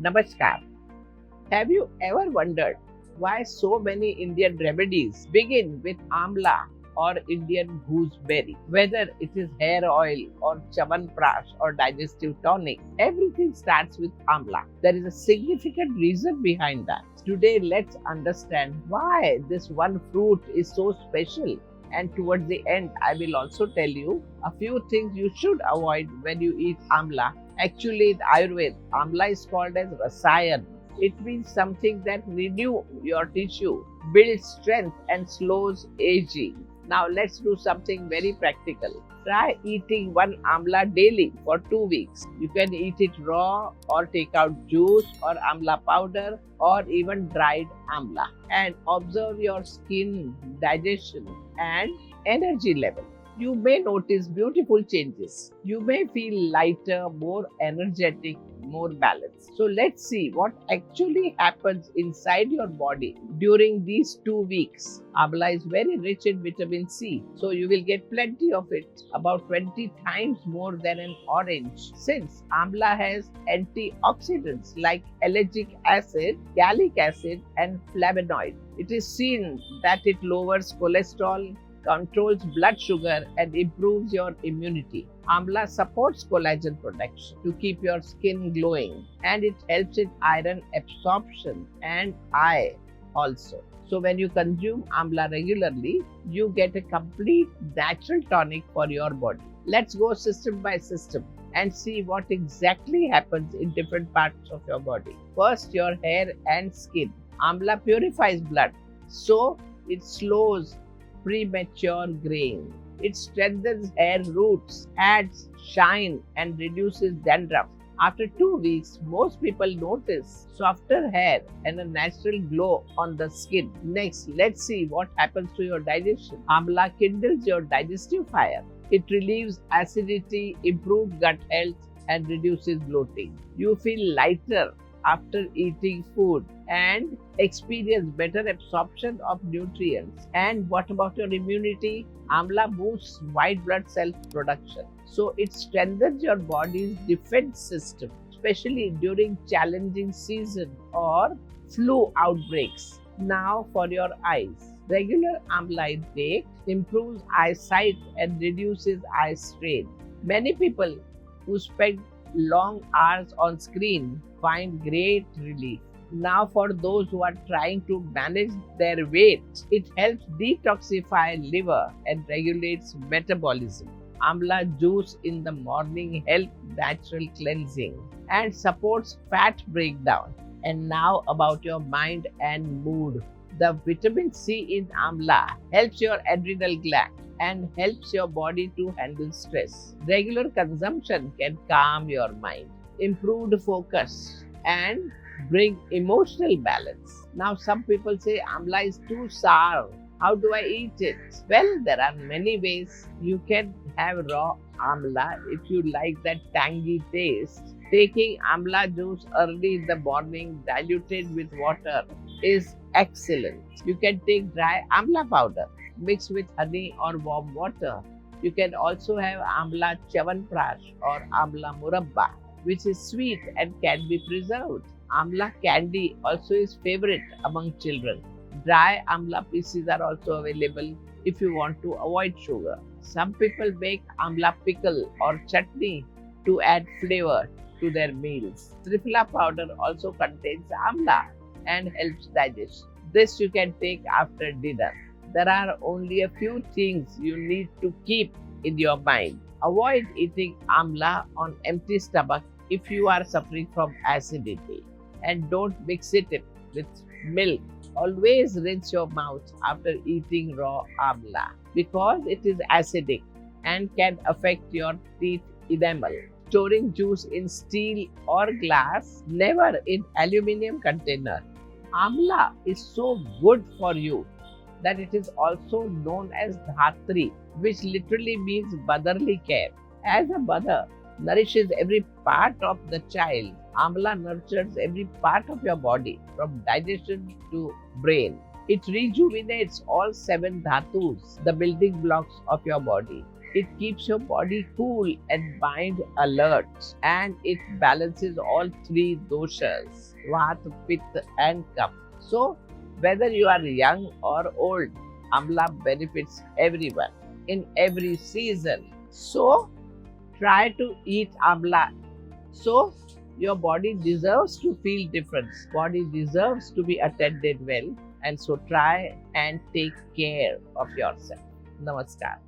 Namaskar. Have you ever wondered why so many Indian remedies begin with amla or Indian gooseberry? Whether it is hair oil or chawanprash or digestive tonic, everything starts with amla. There is a significant reason behind that. Today, let's understand why this one fruit is so special. And towards the end, I will also tell you a few things you should avoid when you eat amla. Actually, in Ayurveda, amla is called as rasayan. It means something that renew your tissue, builds strength and slows aging. Now let's do something very practical. Try eating one amla daily for 2 weeks. You can eat it raw or take out juice or amla powder or even dried amla. And observe your skin, digestion and energy level. You may notice beautiful changes. You may feel lighter, more energetic, more balanced. So let's see what actually happens inside your body during these 2 weeks. Amla is very rich in vitamin C, so you will get plenty of it, about 20 times more than an orange. Since amla has antioxidants like allergic acid, gallic acid, and flavonoid, it is seen that it lowers cholesterol, controls blood sugar and improves your immunity. Amla supports collagen production to keep your skin glowing, and it helps in iron absorption and eye also. So when you consume amla regularly, you get a complete natural tonic for your body. Let's go system by system and see what exactly happens in different parts of your body. First, your hair and skin. Amla purifies blood, so it slows premature graying. It strengthens hair roots, adds shine, and reduces dandruff. After 2 weeks, most people notice softer hair and a natural glow on the skin. Next, let's see what happens to your digestion. Amla kindles your digestive fire. It relieves acidity, improves gut health, and reduces bloating. You feel lighter after eating food and experience better absorption of nutrients. And what about your immunity? Amla boosts white blood cell production. So it strengthens your body's defense system, especially during challenging season or flu outbreaks. Now for your eyes. Regular amla intake improves eyesight and reduces eye strain. Many people who spend long hours on screen find great relief. Now, for those who are trying to manage their weight, it helps detoxify liver and regulates metabolism. Amla juice in the morning helps natural cleansing and supports fat breakdown. And now about your mind and mood. The vitamin C in amla helps your adrenal gland and helps your body to handle stress. Regular consumption can calm your mind, improve focus, and bring emotional balance. Now, some people say amla is too sour. How do I eat it? Well, there are many ways. You can have raw amla if you like that tangy taste. Taking amla juice early in the morning, diluted with water, is excellent. You can take dry amla powder mixed with honey or warm water. You can also have amla chawanprash or amla murabba, which is sweet and can be preserved. Amla candy also is favorite among children. Dry amla pieces are also available if you want to avoid sugar. Some people make amla pickle or chutney to add flavor to their meals. Triphala powder also contains amla and helps digest. This you can take after dinner. There are only a few things you need to keep in your mind. Avoid eating amla on empty stomach if you are suffering from acidity, and don't mix it with milk. Always rinse your mouth after eating raw amla because it is acidic and can affect your teeth enamel. Storing juice in steel or glass, never in aluminum container. Amla is so good for you that it is also known as dhatri, which literally means motherly care. As a mother nourishes every part of the child, amla nurtures every part of your body, from digestion to brain. It rejuvenates all seven dhatus, the building blocks of your body. It keeps your body cool and mind alert, and it balances all three doshas, Vata, Pitta, and Kapha. So, whether you are young or old, Amla benefits everyone in every season. So, try to eat Amla. So, your body deserves to feel different. Body deserves to be attended well, and so try and take care of yourself. Namaskar.